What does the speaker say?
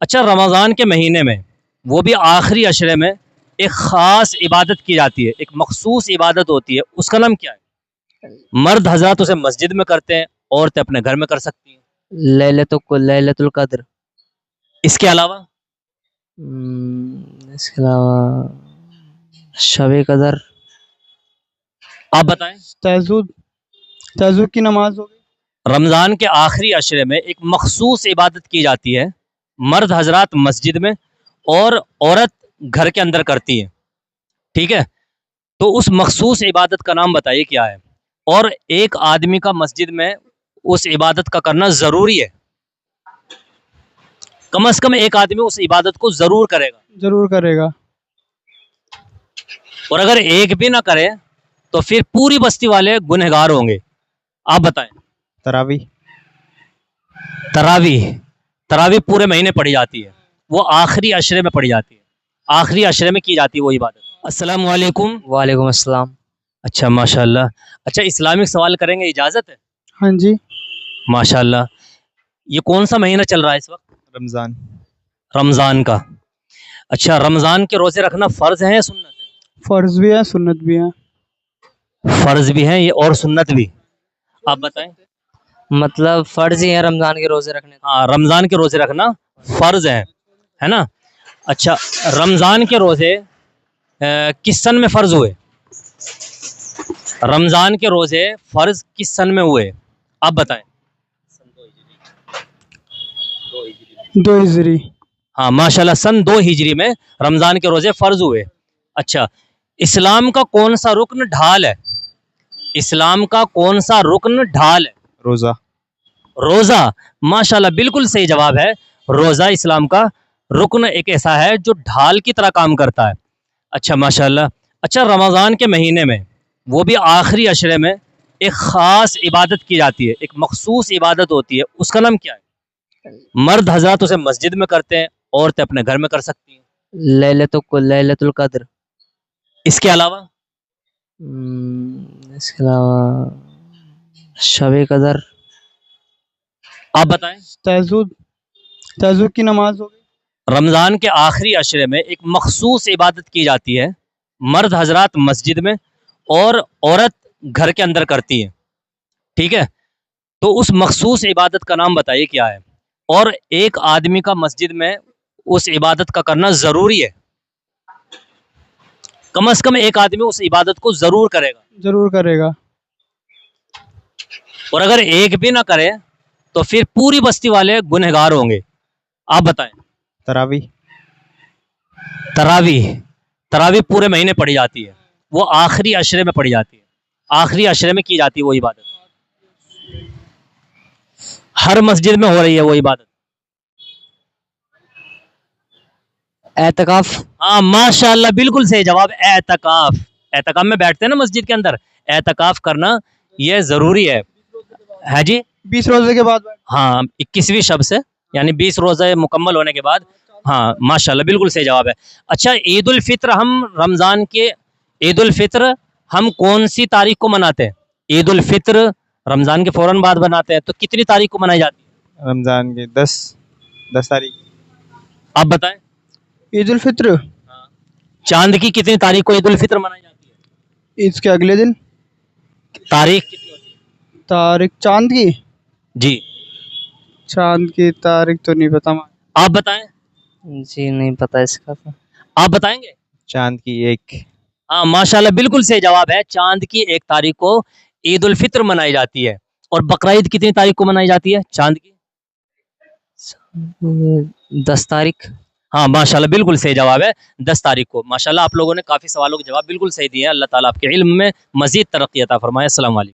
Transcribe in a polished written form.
अच्छा, रमज़ान के महीने में वो भी आखिरी अशरे में एक ख़ास इबादत की जाती है, एक मखसूस इबादत होती है, उसका नाम क्या है? मर्द हज़रात उसे मस्जिद में करते हैं, औरतें अपने घर में कर सकती हैं। लैलतुल कद्र। इसके अलावा इसके अलावा शब कदर। आप बताएं। तहज्जुद, तहज्जुद की नमाज हो गई। रमज़ान के आखिरी अशरे में एक मखसूस इबादत की जाती है, मर्द हज़रात मस्जिद में और औरत घर के अंदर करती है। ठीक है, तो उस मखसूस इबादत का नाम बताइए क्या है, और एक आदमी का मस्जिद में उस इबादत का करना ज़रूरी है। कम से कम एक आदमी उस इबादत को ज़रूर करेगा, जरूर करेगा। और अगर एक भी ना करे तो फिर पूरी बस्ती वाले गुनहगार होंगे। आप बताएं। तरावी। तरावी। तरावी पूरे महीने पढ़ी जाती है, वो आखिरी अशरे में पढ़ी जाती है, आखिरी अशरे में की जाती है वो इबादत। अस्सलाम वालेकुम। वालेकुम अस्सलाम। अच्छा, माशाल्लाह। अच्छा, इस्लामिक सवाल करेंगे, इजाज़त है? हाँ जी। माशाल्लाह। ये कौन सा महीना चल रहा है इस वक्त? रमज़ान। रमज़ान का। अच्छा, रमज़ान के रोज़े रखना फ़र्ज़ है या सुन्नत है? फर्ज भी है, सुन्नत भी है। फ़र्ज़ भी है ये और सुन्नत भी। आप बताएं। मतलब फर्ज ही है रमजान के रोजे रखने। हाँ, रमज़ान के रोज़े रखना फ़र्ज़ है ना? अच्छा, रमज़ान के रोज़े किस सन में फ़र्ज़ हुए? रमज़ान के रोज़े फ़र्ज़ किस सन में हुए? आप बताएं। 2 हिजरी। हाँ, माशाल्लाह, सन 2 हिजरी में रमज़ान के रोज़े फ़र्ज़ हुए। अच्छा, इस्लाम का कौन सा रुक्न ढाल है? इस्लाम का कौन सा रुक्न ढाल है? रोज़ा। रोज़ा। माशाल्लाह, बिल्कुल सही जवाब है। रोज़ा इस्लाम का रुक्न एक ऐसा है जो ढाल की तरह काम करता है। अच्छा, माशाल्लाह। अच्छा, रमज़ान के महीने में वो भी आखिरी अशरे में एक ख़ास इबादत की जाती है, एक मखसूस इबादत होती है, उसका नाम क्या है? मर्द हज़रात उसे मस्जिद में करते हैं, औरतें अपने घर में कर सकती हैं। लैलतुल कद्र। इसके अलावा इसके अलावा शब कदर। आप बताएं। तहज्जुद, तहज्जुद की नमाज हो गई। रमज़ान के आखिरी अशरे में एक मखसूस इबादत की जाती है, मर्द हज़रात मस्जिद में और औरत घर के अंदर करती है। ठीक है, तो उस मखसूस इबादत का नाम बताइए क्या है, और एक आदमी का मस्जिद में उस इबादत का करना ज़रूरी है। कम से कम एक आदमी उस इबादत को ज़रूर करेगा, जरूर करेगा। और अगर एक भी ना करे तो फिर पूरी बस्ती वाले गुनहगार होंगे। आप बताएं। तरावी। तरावी। तरावी पूरे महीने पढ़ी जाती है, वो आखिरी अशरे में पढ़ी जाती है, आखिरी अशरे में की जाती है वो इबादत। हर मस्जिद में हो रही है वो इबादत। एतकाफ। हाँ, माशाल्लाह, बिल्कुल सही जवाब, एतकाफ। एतकाफ में बैठते हैं ना मस्जिद के अंदर, एतकाफ करना ये ज़रूरी है जी। 20 रोजे के बाद। हाँ, 21वीं शब से, यानी 20 रोज़े मुकम्मल होने के बाद। हाँ, माशाल्लाह, बिल्कुल सही जवाब है। अच्छा, ईद उल फित्र हम रमज़ान के ईद उल फित्र हम कौन सी तारीख को मनाते हैं? ईद उल फित्र रमज़ान के फ़ौरन बाद बनाते हैं, तो कितनी तारीख को मनाई जाती है? रमज़ान की 10 तारीख। आप बताएं। ईद उल फित्र चांद की कितनी तारीख को ईद उल फित्र मनाई जाती है? ईद के अगले दिन। तारीख कितनी होती है? तारीख चांद की। जी, चांद की तारीख तो नहीं पता। आप बताएं। जी नहीं पता इसका तो। आप बताएंगे। चांद की 1। हाँ, माशाल्लाह, बिल्कुल सही जवाब है। चांद की 1 तारीख को ईद उल फित्र मनाई जाती है। और बकरीद कितनी तारीख को मनाई जाती है चांद की? 10 तारीख। हाँ, माशाल्लाह, बिल्कुल सही जवाब है, 10 तारीख को। माशाल्लाह, आप लोगों ने काफ़ी सवालों के जवाब बिल्कुल सही दिए हैं। अल्लाह ताला आपके इल्म में मज़ीद तरक्की अता फरमाए। अस्सलाम वालेकुम।